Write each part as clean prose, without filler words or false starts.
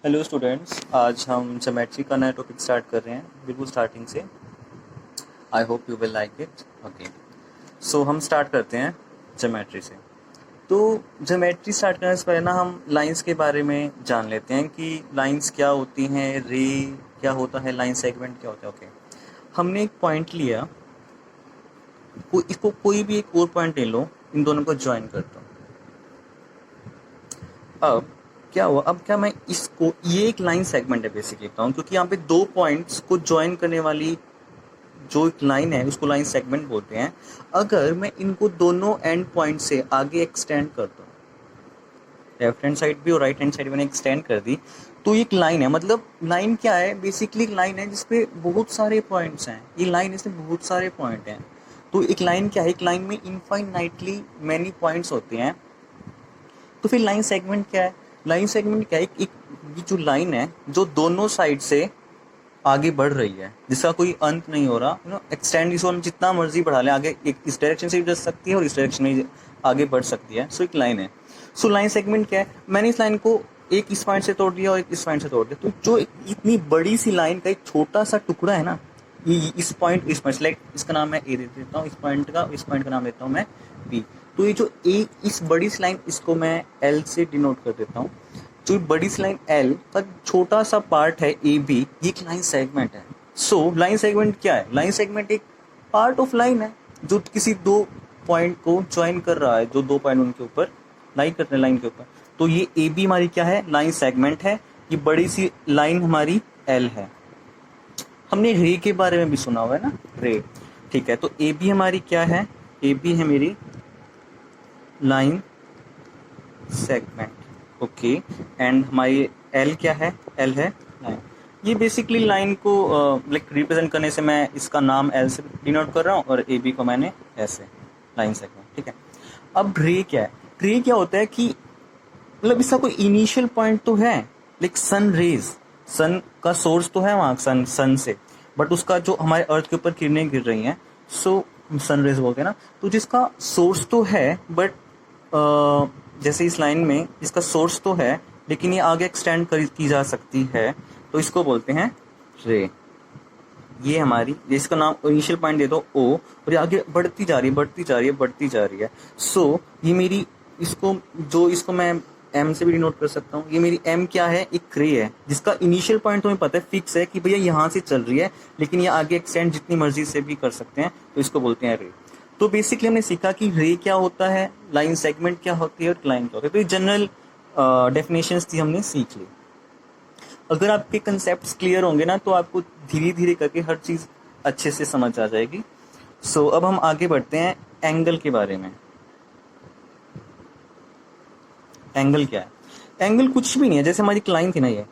Hello students, आज हम geometry का नया टॉपिक स्टार्ट कर रहे हैं बिल्कुल स्टार्टिंग से। I hope you will like it. Okay, so हम स्टार्ट करते हैं ज्योमेट्री से। तो ज्योमेट्री स्टार्ट करने से पहले ना हम लाइंस के बारे में जान लेते हैं कि लाइंस क्या होती हैं, रे क्या होता है, लाइन सेगमेंट क्या होता है। ओके, हमने एक पॉइंट लिया, इसको कोई भी एक और पॉइंट ले लो, इन दोनों को ज्वाइन करता हूँ। अब क्या हुआ, अब क्या मैं इसको, ये एक लाइन सेगमेंट है बेसिकली लिखता हूँ, क्योंकि यहाँ पे दो पॉइंट्स को ज्वाइन करने वाली जो एक लाइन है उसको लाइन सेगमेंट बोलते हैं। अगर मैं इनको दोनों एंड पॉइंट से आगे एक्सटेंड कर दूँ, लेफ्ट हैंड साइड भी और राइट हैंड साइड मैंने एक्सटेंड कर दी, तो एक लाइन है। मतलब लाइन क्या है, बेसिकली एक लाइन है जिसपे बहुत सारे पॉइंट्स हैं। ये लाइन, इसमें बहुत सारे पॉइंट हैं। तो एक लाइन क्या है, एक लाइन में इनफाइनाइटली मैनी पॉइंट्स होते हैं। तो फिर लाइन सेगमेंट क्या है, लाइन सेगमेंट क्या है, एक ये जो लाइन है जो दोनों साइड से आगे बढ़ रही है, जिसका कोई अंत नहीं हो रहा, एक्सटेंड, इसको हम जितना मर्जी बढ़ा लें आगे, एक इस डायरेक्शन से भी जा सकती है और इस डायरेक्शन में आगे बढ़ सकती है। सो एक लाइन है। सो लाइन सेगमेंट क्या है, मैंने इस लाइन को एक इस पॉइंट से तोड़ दिया और एक इस पॉइंट से तोड़ दिया, तो जो इतनी बड़ी सी लाइन का एक छोटा सा टुकड़ा है ना, ये इस पॉइंट लाइक इसका नाम मैं ए दे देता हूँ, इस पॉइंट का नाम देता हूँ मैं बी। तो ये जो ए, इस बड़ी सी लाइन, इसको मैं एल से डिनोट कर देता हूँ। जो बड़ी सी लाइन एल का छोटा सा पार्ट है ए बी, ये एक लाइन सेगमेंट है। सो लाइन सेगमेंट क्या है, लाइन सेगमेंट एक पार्ट ऑफ लाइन है जो किसी दो पॉइंट को ज्वाइन कर रहा है, जो दो पॉइंट उनके ऊपर लाई करते हैं लाइन के ऊपर। तो ये ए बी हमारी क्या है, लाइन सेगमेंट है। ये बड़ी सी लाइन हमारी एल है। हमने रे के बारे में भी सुना हुआ है ना, रे। ठीक है, तो ए बी हमारी क्या है, ए बी है मेरी लाइन सेगमेंट। ओके, एंड हमारी एल क्या है, एल है लाइन। ये बेसिकली लाइन को लाइक रिप्रेजेंट करने से मैं इसका नाम एल से डिनोट कर रहा हूँ और ए बी को मैंने ऐसे, लाइन सेगमेंट। ठीक है, अब रे क्या है, रे क्या होता है कि मतलब इसका कोई इनिशियल पॉइंट तो है, लाइक सन रेज, सन का सोर्स तो है वहाँ सन से, बट उसका जो हमारे अर्थ के ऊपर किरणें गिर रही हैं, सो सन रेज बोलते हैं ना, तो जिसका सोर्स तो है, बट जैसे इस लाइन में इसका सोर्स तो है लेकिन ये आगे एक्सटेंड की जा सकती है, तो इसको बोलते हैं रे। ये हमारी, इसका नाम इनिशियल पॉइंट दे दो ओ, और ये आगे बढ़ती जा रही है, बढ़ती जा रही है, बढ़ती जा रही है। सो ये मेरी, इसको मैं एम से भी डिनोट कर सकता हूँ। ये मेरी एम क्या है, एक रे है जिसका इनिशियल पॉइंट तुम्हें पता है, फिक्स है कि भैया यहाँ से चल रही है, लेकिन ये आगे एक्सटेंड जितनी मर्जी से भी कर सकते हैं, तो इसको बोलते हैं रे। तो बेसिकली हमने सीखा कि रे क्या होता है, लाइन सेगमेंट क्या होती है और लाइन क्या होती है। तो ये जनरल डेफिनेशंस थी, हमने सीख ली। अगर आपके कंसेप्ट्स क्लियर होंगे ना, तो आपको धीरे धीरे करके हर चीज़ अच्छे से समझ आ जाएगी। सो अब हम आगे बढ़ते हैं एंगल के बारे में। एंगल क्या है, एंगल कुछ भी नहीं है। जैसे हमारी एक लाइन थी ना, ये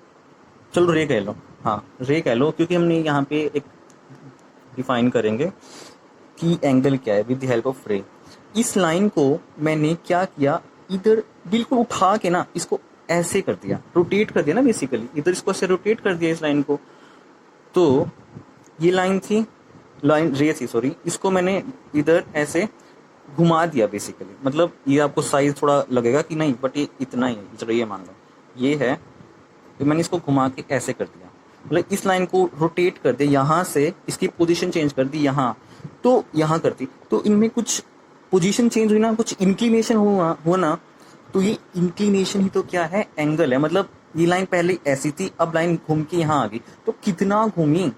चलो रे कह लो, हाँ रे कह लो, क्योंकि हमने यहाँ पे एक डिफाइन करेंगे कि एंगल क्या है विद द हेल्प ऑफ रे। इस लाइन को मैंने क्या किया, इधर बिल्कुल उठा के ना इसको ऐसे कर दिया, रोटेट कर दिया ना, बेसिकली इधर इसको ऐसे रोटेट कर दिया इस लाइन को। तो ये लाइन थी, लाइन रे थी सॉरी, इसको मैंने इधर ऐसे घुमा दिया बेसिकली। मतलब ये आपको साइज थोड़ा लगेगा कि नहीं, बट ये इतना ही है, चलो ये मान लो ये है, तो मैंने इसको घुमा के ऐसे कर दिया। मतलब इस लाइन को रोटेट कर दिया, यहाँ से इसकी पोजीशन चेंज कर दी, यहाँ तो यहाँ कर दी, तो इनमें कुछ पोजीशन चेंज हुई ना, कुछ इंक्लिनेशन हुआ ना, तो ये इंक्लिनेशन ही तो क्या है, एंगल है। मतलब ये लाइन पहले ऐसी थी, अब लाइन घूम के यहाँ आ गई, तो कितना घूमी,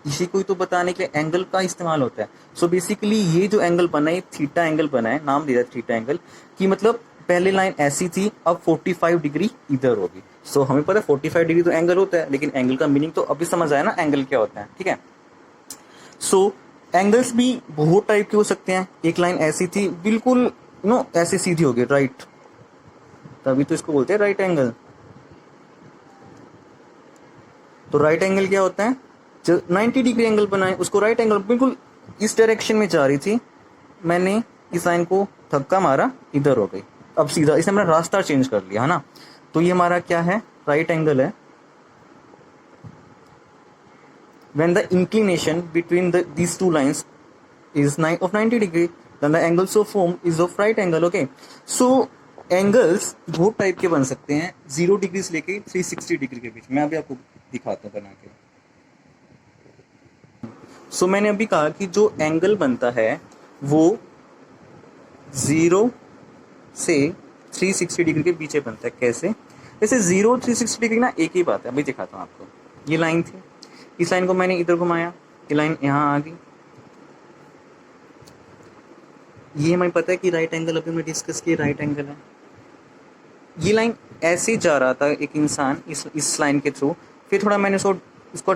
इसी को ही तो बताने के लिए एंगल का इस्तेमाल होता है। सो बेसिकली ये जो एंगल बना है, थीटा एंगल बना है, नाम दिया थीटा एंगल, कि मतलब पहले लाइन ऐसी थी, अब 45 डिग्री इधर होगी। सो हमें पता है 45 डिग्री तो एंगल होता है, लेकिन एंगल का मीनिंग तो अभी समझ आया ना, एंगल क्या होता है। ठीक है, सो एंगल्स भी बहुत टाइप के हो सकते हैं। एक लाइन ऐसी थी बिल्कुल ऐसे सीधी होगी, राइट, तभी तो इसको बोलते हैं राइट एंगल। तो राइट एंगल क्या होता है, जो 90 डिग्री एंगल बनाए उसको राइट एंगल। बिल्कुल इस डायरेक्शन में जा रही थी, मैंने इस लाइन को धक्का मारा, इधर हो गई, अब सीधा, इसने मेरा रास्ता चेंज कर लिया है ना। तो ये हमारा क्या है, राइट एंगल है। when the inclination between these two lines is of 90 degree, then the angle so formed is of right angle. Okay, so angles दो टाइप के बन सकते हैं 0 डिग्री से लेके 360 डिग्री के बीच। मैं अभी आपको दिखाता हूँ बना के। सो मैंने अभी कहा कि जो एंगल बनता है वो 0 से 360 डिग्री के बीच बनता है। कैसे? जैसे 0 360 डिग्री ना एक ही बात है। अभी दिखाता हूँ आपको। ये लाइन थी, इस लाइन को मैंने इधर घुमाया, ये लाइन यहाँ आ गई। ये हमें पता है कि राइट एंगल, अभी मैं डिस्कस किया राइट एंगल है। ये लाइन ऐसे जा रहा था एक इंसान इस लाइन के थ्रू, फिर थोड़ा मैंने उसको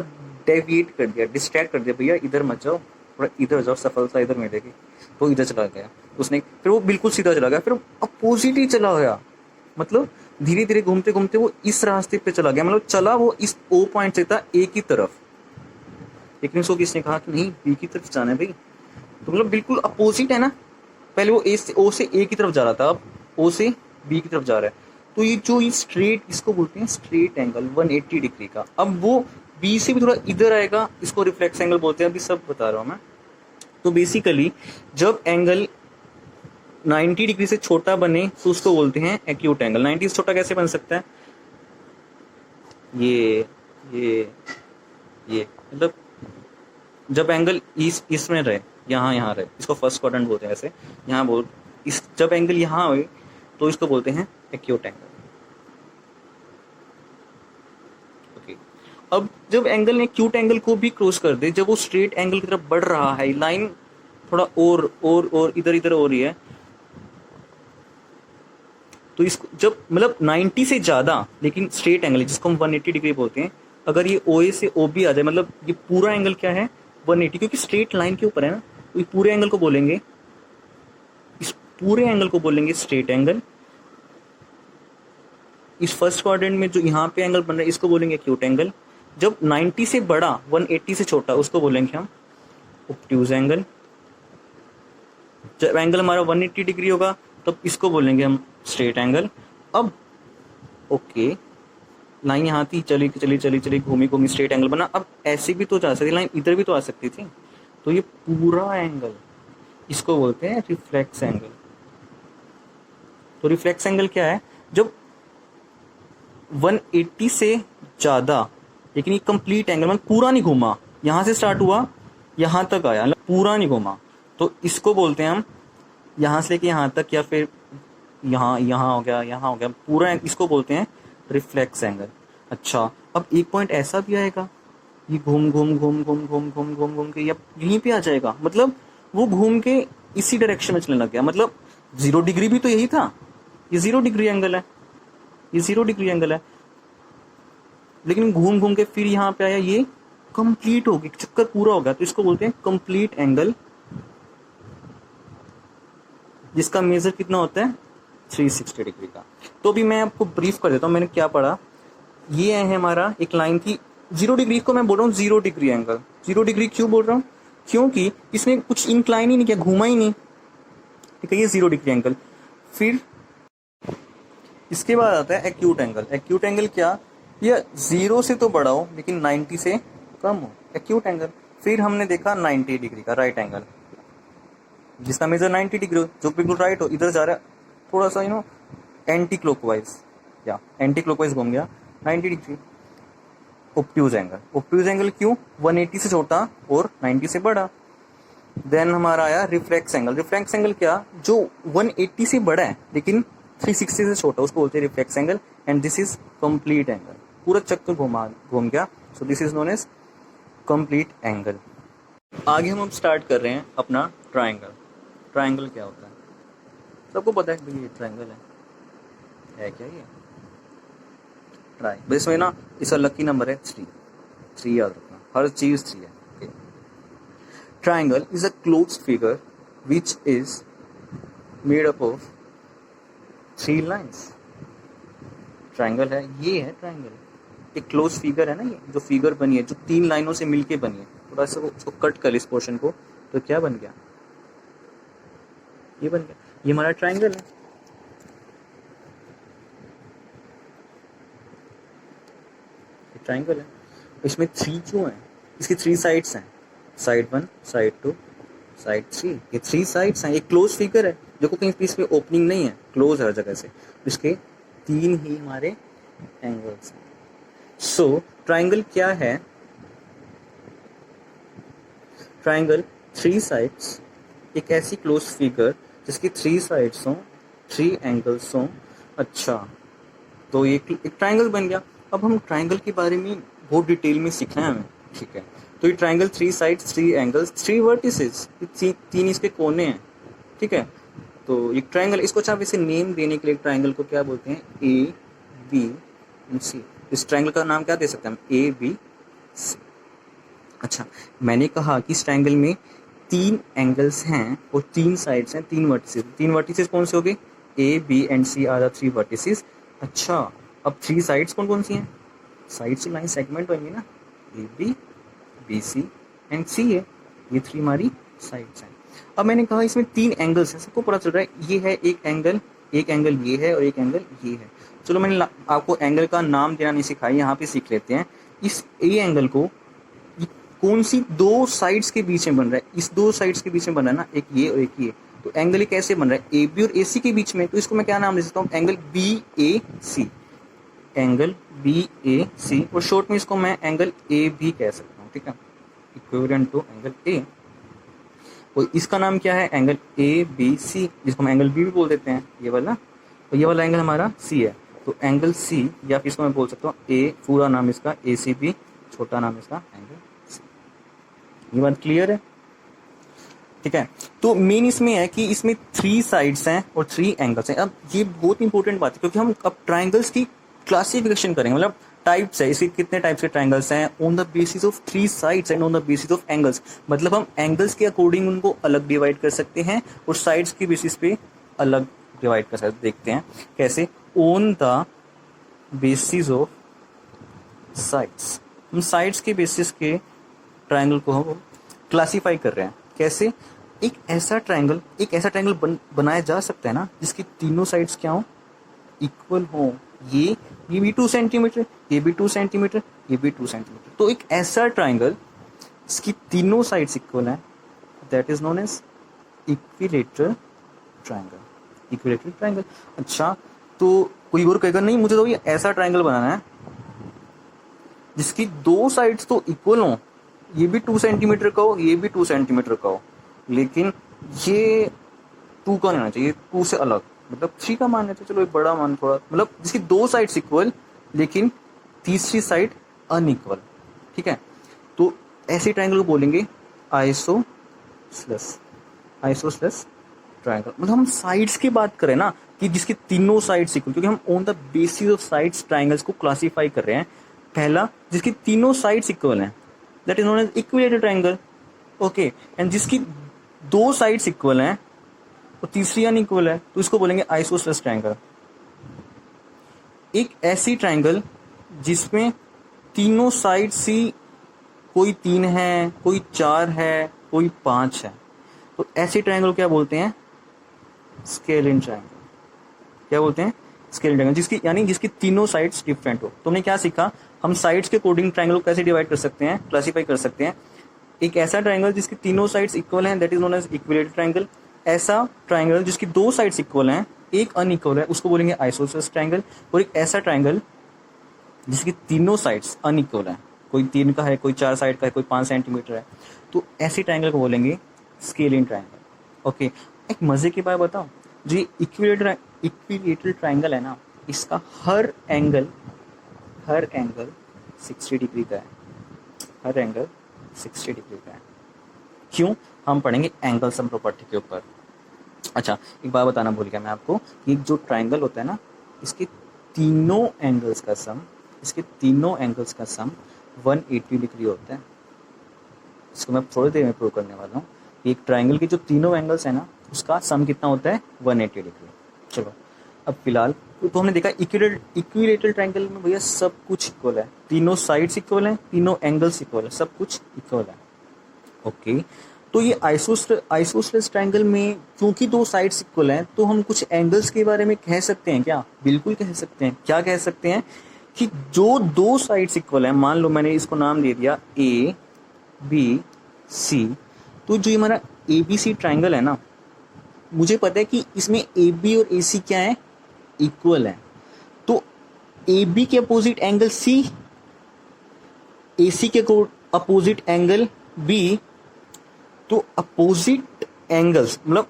डेविएट कर दिया, डिस्ट्रैक्ट कर दिया, भैया इधर मत जाओ, थोड़ा इधर जाओ, सफलता इधर मिलेगी। तो इधर चला गया उसने, फिर वो बिल्कुल सीधा चला गया, फिर अपोजिट ही चला गया। मतलब धीरे धीरे घूमते घूमते वो इस रास्ते पे चला गया, मतलब चला वो इस ओ पॉइंट से था ए की तरफ, लेकिन उसको किसने कहा कि नहीं बी की तरफ जाना है भाई। तो मतलब बिल्कुल अपोजिट है ना। पहले वो ओ से ए की तरफ जा रहा था, अब ओ से बी की तरफ जा रहा है। तो ये जो स्ट्रेट, इसको बोलते हैं स्ट्रेट एंगल 180 डिग्री का। अब वो बी से भी थोड़ा इधर आएगा, इसको रिफ्लेक्स एंगल बोलते हैं। अभी सब बता रहा हूँ मैं। तो बेसिकली जब एंगल 90 डिग्री से छोटा बने तो उसको बोलते हैं एक्यूट एंगल। 90 से छोटा कैसे बन सकता है? ये मतलब जब एंगल इसमें रहे, यहाँ रहे, इसको फर्स्ट क्वाड्रेंट बोलते हैं। वैसे यहाँ बोल जब एंगल यहाँ हुए तो इसको बोलते हैं एक्यूट एंगल। ओके, अब जब एंगल ने एक्यूट एंगल को भी क्रॉस कर दे, जब वो स्ट्रेट एंगल की तरफ बढ़ रहा है, लाइन थोड़ा और इधर इधर हो रही है, तो इसको जब मतलब 90 से ज्यादा लेकिन स्ट्रेट एंगल जिसको हम 180 डिग्री बोलते हैं, अगर ये ओ ए से ओ बी आ जाए, मतलब ये पूरा एंगल क्या है 180, क्योंकि स्ट्रेट लाइन के ऊपर है ना, तो ये पूरे एंगल को बोलेंगे, इस पूरे एंगल को बोलेंगे स्ट्रेट एंगल। इस फर्स्ट क्वाड्रेंट में जो यहाँ पे एंगल बन रहा है इसको बोलेंगे एक्यूट एंगल। जब 90 से बड़ा 180 से छोटा उसको बोलेंगे हम ऑब्ट्यूज एंगल। जब एंगल हमारा 180 डिग्री होगा तब इसको बोलेंगे हम स्ट्रेट एंगल। अब ओके, लाइन यहाँ थी, चली घूमी स्ट्रेट एंगल बना। अब ऐसे भी तो जा सकती, लाइन इधर भी तो आ सकती थी। तो ये पूरा एंगल इसको बोलते हैं रिफ्लेक्स एंगल। तो रिफ्लेक्स एंगल क्या है? जब 180 से ज्यादा लेकिन ये कंप्लीट एंगल मतलब पूरा नहीं घूमा, यहां से स्टार्ट हुआ यहां तक आया, मतलब पूरा नहीं घूमा, तो इसको बोलते हैं हम यहां से लेके यहां तक, या फिर यहाँ हो गया पूरा, इसको बोलते हैं रिफ्लेक्स एंगल। अच्छा, अब एक पॉइंट ऐसा भी आएगा, ये घूम के यहीं पे आ जाएगा, मतलब वो घूम के इसी डायरेक्शन में चलने लग गया। मतलब 0 डिग्री भी तो यही था, ये 0 डिग्री एंगल है, ये 0 डिग्री एंगल है, लेकिन घूम के फिर यहाँ पे आया, ये कंप्लीट हो गया, चक्कर पूरा हो गया। तो इसको बोलते हैं कंप्लीट एंगल, जिसका मेजर कितना होता है 360 डिग्री का। तो अभी मैं आपको ब्रीफ कर देता हूँ मैंने क्या पढ़ा। ये है हमारा एक लाइन थी 0 डिग्री को मैं बोल रहा हूँ 0 डिग्री एंगल। 0 डिग्री क्यों बोल रहा हूँ? क्योंकि इसने कुछ इंक्लाइन ही नहीं किया, घूमा ही नहीं, ठीक है, ये 0 डिग्री एंगल। फिर इसके बाद आता है एक्यूट एंगल। एक्यूट एंगल क्या? ये 0 से तो बड़ा हो लेकिन 90 से कम हो, एक्यूट एंगल। फिर हमने देखा 90 डिग्री का राइट एंगल, जिसका मेजर 90 डिग्री हो, जो बिल्कुल राइट हो, इधर जा रहा है थोड़ा सा एंटी क्लॉकवाइज, या एंटी क्लॉकवाइज घूम गया 90 degree. Obtuse angle. Obtuse angle क्यों? 180 से छोटा और 90 से बड़ा। देन हमारा आया रिफ्लेक्स एंगल। रिफ्लेक्स एंगल क्या? जो 180 से बड़ा है लेकिन 360 से छोटा, उसको बोलते हैं reflex angle. And this is complete angle, पूरा चक्कर घूम गया, so this is known as complete angle. आगे हम स्टार्ट कर रहे हैं अपना ट्राइंगल। ट्राइंगल क्या होता है? सबको पता है कि ये ट्राइंगल है क्या? ये ट्राइंगल, इसमें ना इसका लकी नंबर है 3 याद रखना, हर चीज 3 है। Triangle is a closed figure which is made up of 3 lines. Triangle है, ये है ट्राइंगल, एक क्लोज फिगर है ना, ये जो फिगर बनी है जो 3 लाइनों से मिलके बनी है। थोड़ा सा उसको कट कर इस पोर्शन को, तो क्या बन गया? ये बन गया, ये हमारा ट्राइंगल है। ट्राइंगल है, इसमें 3 क्यों है? इसकी 3 साइड्स हैं, साइड 1, साइड 2, साइड 3। ये 3 साइड्स हैं, एक क्लोज फिगर है देखो कहीं पे इस पे ओपनिंग नहीं है, क्लोज है हर जगह से, इसके 3 ही हमारे एंगल्स हैं। सो ट्राइंगल क्या है? ट्राइंगल 3 साइड्स, एक ऐसी क्लोज फिगर जिसकी 3 साइड्स हों, 3 एंगल्स हों। अच्छा, तो ये एक ट्राइंगल बन गया। अब हम ट्राइंगल के बारे में बहुत डिटेल में सीखना है हमें, ठीक है। तो ये ट्राइंगल 3 साइड्स, 3 एंगल्स, 3 वर्टिसेस, 3 इसके कोने हैं, ठीक है। तो एक ट्राइंगल, इसको अच्छा वैसे नेम देने के लिए ट्राइंगल को क्या बोलते हैं? A B C. इस ट्राइंगल का नाम क्या दे सकते हैं हम? A B C. अच्छा, मैंने कहा कि इस ट्राइंगल में 3 एंगल्स हैं और 3 साइड्स हैं, 3 वर्टिसेस। 3 वर्टिसेस कौन से हो गए? A B and C are the 3 vertices. अच्छा, अब 3 साइड्स कौन कौन सी हैं? साइड्स लाइन सेगमेंट होंगे ना, ए बी सी एंड सी है, ये 3 हमारी साइड्स हैं। अब मैंने कहा इसमें 3 एंगल्स हैं, सबको पता चल रहा है ये है एक एंगल ये है और एक एंगल ये है। चलो मैंने आपको एंगल का नाम देना नहीं सिखाया, यहाँ पे सीख लेते हैं। इस ए एंगल को कौन सी 2 साइड्स के बीच में बन रहा है? इस 2 साइड्स के बीच में बन रहा है ना, एक ये और एक ये। तो एंगल ये कैसे बन रहा है? ए बी और ए सी के बीच में। तो इसको मैं क्या नाम दे सकता हूँ? एंगल बी ए सी, एंगल बी ए सी, और शॉर्ट में इसको मैं एंगल ए भी कह सकता हूँ, ठीक है, इक्विवेलेंट टू एंगल ए। और इसका नाम क्या है? एंगल ए बी सी, जिसको हम एंगल बी भी बोल देते हैं, ये वाला। और ये वाला एंगल हमारा सी है, तो एंगल सी, या फिर इसको मैं बोल सकता हूँ ए, पूरा नाम इसका ए सी बी, छोटा नाम इसका एंगल सी। ये बात क्लियर है, ठीक है। तो मेन इसमें है कि इसमें 3 साइड्स हैं और 3 एंगल्स हैं। अब ये बहुत इंपॉर्टेंट बात है, क्योंकि हम अब ट्राइंगल्स की क्लासिफिकेशन करेंगे, मतलब टाइप्स है, इसके कितने टाइप्स के ट्राइंगल्स हैं on the basis of 3 sides and on the basis of angles. मतलब हम एंगल्स के अकॉर्डिंग उनको अलग डिवाइड कर सकते हैं और साइड्स की बेसिस पे अलग डिवाइड कर सकते। देखते हैं कैसे। On the basis of sides, हम साइड्स के बेसिस के ट्राइंगल को हम क्लासीफाई कर रहे हैं। कैसे? एक ऐसा ट्राइंगल बनाया जा सकता है ना जिसकी तीनों साइड्स क्या हो? इक्वल हो। ये भी 2 सेंटीमीटर, ये भी 2 सेंटीमीटर, ये भी 2 सेंटीमीटर। तो एक ऐसा ट्राइंगल जिसकी तीनों साइड्स इक्वल हैं, that is known as equilateral triangle. Equilateral triangle. अच्छा, तो कोई और कहेगा नहीं मुझे तो ये ऐसा ट्राइंगल बनाना है जिसकी 2 साइड्स तो इक्वल हो, ये भी 2 सेंटीमीटर का हो, ये भी 2 सेंटीमीटर का हो, लेकिन ये 2 का नहीं होना चाहिए, 2 से अलग, मतलब 3 का मान लेते, चलो एक बड़ा मान थोड़ा, मतलब जिसकी 2 साइड्स इक्वल लेकिन तीसरी साइड अनइक्वल, ठीक है। तो ऐसे ट्राइंगल को बोलेंगे आइसोसेलेस ट्राइंगल। मतलब हम साइड्स की बात करें ना कि जिसकी तीनों साइड्स इक्वल, क्योंकि हम on the basis of sides triangles को क्लासीफाई कर रहे हैं। पहला, जिसकी तीनों साइड्स इक्वल हैं, that is known as equilateral triangle, okay. And जिसकी 2 साइड्स इक्वल हैं और तीसरी अनइक्वल है, तो इसको बोलेंगे आइसोसेलेस ट्राइंगल। एक ऐसी ट्राइंगल जिसमें तीनों साइड्स ही, कोई 3 है, कोई 4 है, कोई 5 है, तो ऐसी ट्राइंगल क्या बोलते हैं? Scalene triangle. क्या बोलते हैं? Scalene triangle. जिसकी यानी जिसकी तीनों साइड्स डिफरेंट हो। तुमने क्या सीखा? हम साइड्स के अकॉर्डिंग ट्राइंगल को कैसे डिवाइड कर सकते हैं, क्लासीफाई कर सकते हैं। एक ऐसा ट्राइंगल जिसकी तीनों साइड्स इक्वल हैं, that is known as equilateral triangle. ऐसा ट्राइंगल जिसकी 2 साइड्स इक्वल हैं, एक अनइक्वल है, उसको बोलेंगे आइसोसेलेस ट्राइंगल। और एक ऐसा ट्राइंगल जिसकी तीनों साइड्स अनइक्वल है, कोई 3 का है, कोई 4 साइड का है, कोई 5 सेंटीमीटर है, तो ऐसी ट्राइंगल को बोलेंगे स्केलिन ट्राइंगल, ओके। एक मजे की बात बताओ, जो इक्विलेटरल ट्राइंगल है ना, इसका हर एंगल 60 डिग्री का है, हर एंगल 60 डिग्री का है। क्यों? हम पढ़ेंगे एंगल सम प्रॉपर्टी के ऊपर। अच्छा, एक बात बताना भूल गया मैं आपको, कि जो ट्राइंगल होता है ना, इसके तीनों एंगल्स का सम 180 डिग्री होता है। इसको मैं थोड़ी देर में प्रूव करने वाला हूँ। एक ट्राइंगल के जो तीनों एंगल्स है ना, उसका सम कितना होता है? 180 डिग्री। चलो, अब फिलहाल तो हमने देखा इक्विलेटरल ट्राइंगल में भैया सब कुछ इक्वल है, तीनों साइड्स इक्वल हैं, तीनों एंगल्स इक्वल है, सब कुछ इक्वल है, ओके। तो ये आइसोसेलेस ट्राइंगल में क्योंकि 2 साइड्स इक्वल हैं, तो हम कुछ एंगल्स के बारे में कह सकते हैं क्या? बिल्कुल कह सकते हैं। क्या कह सकते हैं? कि जो 2 साइड्स इक्वल हैं, मान लो मैंने इसको नाम दे दिया ए बी सी, तो जो हमारा ABC ट्राइंगल है ना, मुझे पता है कि इसमें ए बी और ए सी क्या है, इक्वल है, तो ए बी के अपोजिट एंगल सी, ए सी के अपोजिट एंगल बी, तो अपोजिट एंगल्स मतलब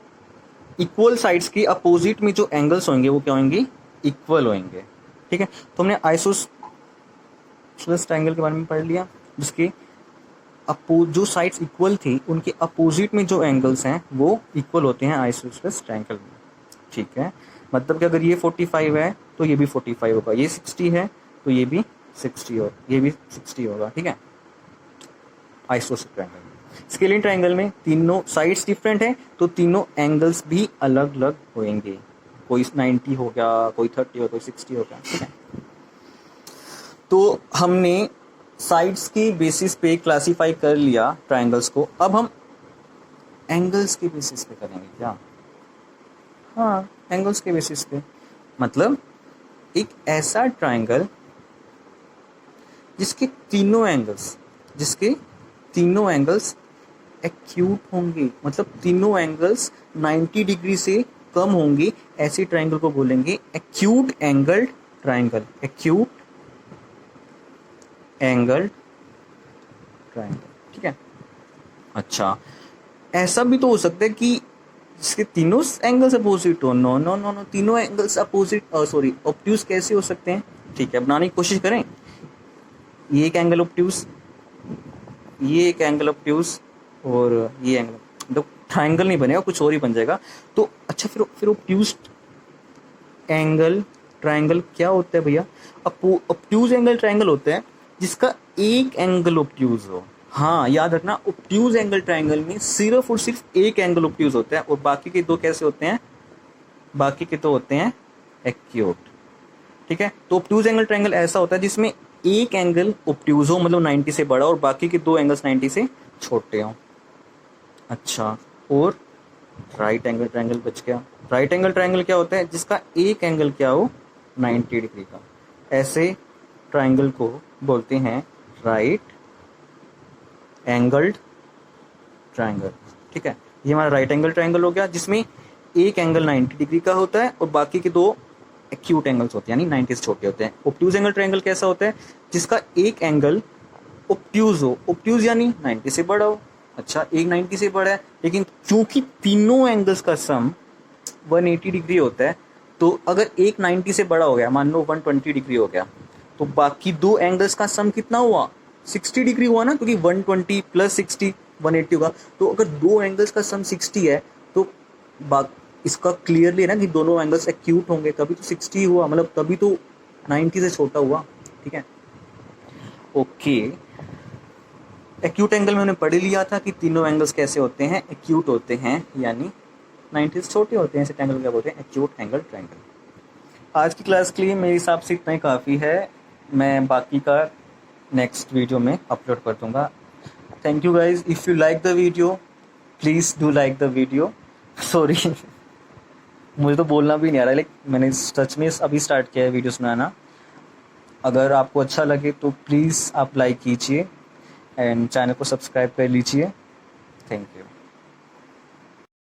इक्वल साइड्स की अपोजिट में जो एंगल्स होंगे वो क्या होंगे, इक्वल होंगे। ठीक है, तो हमने आइसोसेलेस ट्रायंगल के बारे में पढ़ लिया, जिसके जो साइड्स इक्वल थी उनके अपोजिट में जो एंगल्स हैं वो इक्वल होते हैं आइसोसेलेस ट्रायंगल में। ठीक है, मतलब कि अगर ये 45 है तो ये भी 45 होगा, ये 60 है तो ये भी 60 हो, ये भी 60 होगा। ठीक है, आइसोसेलेस ट्रायंगल में। स्केलिंग ट्रायंगल में तीनों साइड्स डिफरेंट है तो तीनों एंगल्स भी अलग अलग होंगे, कोई 90 हो गया, कोई 30 हो, कोई 60 हो गया। ठीक है, तो हमने साइड्स की बेसिस पे क्लासिफाई कर लिया ट्रायंगल्स को, अब हम एंगल्स के बेसिस पे करेंगे क्या? हाँ, एंगल्स के बेसिस पे, मतलब एक ऐसा ट्रायंगल जिसके तीनों एंगल्स एक्यूट होंगे, मतलब तीनों एंगल्स 90 डिग्री से कम होंगे, ऐसे ट्रायंगल को बोलेंगे acute angled triangle. Acute angled triangle. ठीक है, अच्छा ऐसा भी तो हो सकता है कि इसके तीनों एंगल्स अपोजिट हो। नो नो नो नो, तीनों एंगल्स अपोजिट सॉरी ऑब्ट्यूज कैसे हो सकते हैं? ठीक है, बनाने की कोशिश करें। ये एक एंगल ऑब्ट्यूज, ये एक एंगल ऑब्ट्यूज और ये एंगल, तो ट्रायंगल नहीं बनेगा, कुछ और ही बन जाएगा। तो अच्छा, फिर ऑब्ट्यूज एंगल ट्रायंगल क्या होता है भैया? ऑब्ट्यूज एंगल ट्रायंगल होता है जिसका एक एंगल ऑब्ट्यूज हो। हाँ, याद रखना, ऑब्ट्यूज एंगल ट्रायंगल में सिर्फ और सिर्फ एक एंगल ऑब्ट्यूज होता है और बाकी के दो कैसे होते हैं? बाकी के तो होते हैं एक्यूट। ठीक है, तो ऑब्ट्यूज एंगल ट्रायंगल ऐसा होता है जिसमें एक एंगल ऑब्ट्यूज हो, मतलब 90 से बड़ा, और बाकी के दो एंगल्स 90 से छोटे हों। अच्छा, और राइट एंगल ट्रायंगल बच गया। राइट एंगल ट्रायंगल क्या होता है? जिसका एक एंगल क्या हो, 90 डिग्री का। ऐसे ट्रायंगल को बोलते हैं राइट एंगल्ड ट्रायंगल। ठीक है, ये हमारा राइट एंगल ट्रायंगल हो गया जिसमें एक एंगल 90 डिग्री का होता है और बाकी के दो एक्यूट एंगल्स होते हैं, यानी 90 से छोटे होते हैं। ऑब्ट्यूज एंगल ट्रायंगल कैसा होता है? जिसका एक एंगल ऑब्ट्यूज हो, ऑब्ट्यूज यानी 90 से बड़ा हो। अच्छा, एक 90 से बड़ा है, लेकिन चूंकि तीनों एंगल्स का सम 180 डिग्री होता है, तो अगर एक 90 से बड़ा हो गया, मान लो 120 डिग्री हो गया, तो बाकी दो एंगल्स का सम कितना हुआ? 60 डिग्री हुआ ना, क्योंकि 120 प्लस 60 180 होगा। तो अगर दो एंगल्स का सम 60 है तो इसका क्लियरली है ना कि दोनों एंगल्स एक्यूट होंगे, तभी तो 60 हुआ, मतलब तभी तो 90 से छोटा हुआ। ठीक है, ओके। एक्यूट एंगल में हमने पढ़ लिया था कि तीनों एंगल्स कैसे होते हैं, एक्यूट होते हैं, यानी 90 से छोटे होते हैं। ऐसे ट्रायंगल क्या बोलते हैं? Acute angle triangle. आज की क्लास के लिए मेरे हिसाब से इतना ही काफ़ी है, मैं बाकी का नेक्स्ट वीडियो में अपलोड कर दूंगा। Thank you guys, if you like the video please do like the video. Sorry मुझे तो बोलना भी नहीं आ रहा है, लाइक मैंने सच में अभी स्टार्ट किया है वीडियो बनाना। अगर आपको अच्छा लगे तो प्लीज़ आप लाइक कीजिए एंड चैनल को सब्सक्राइब कर लीजिए। Thank you.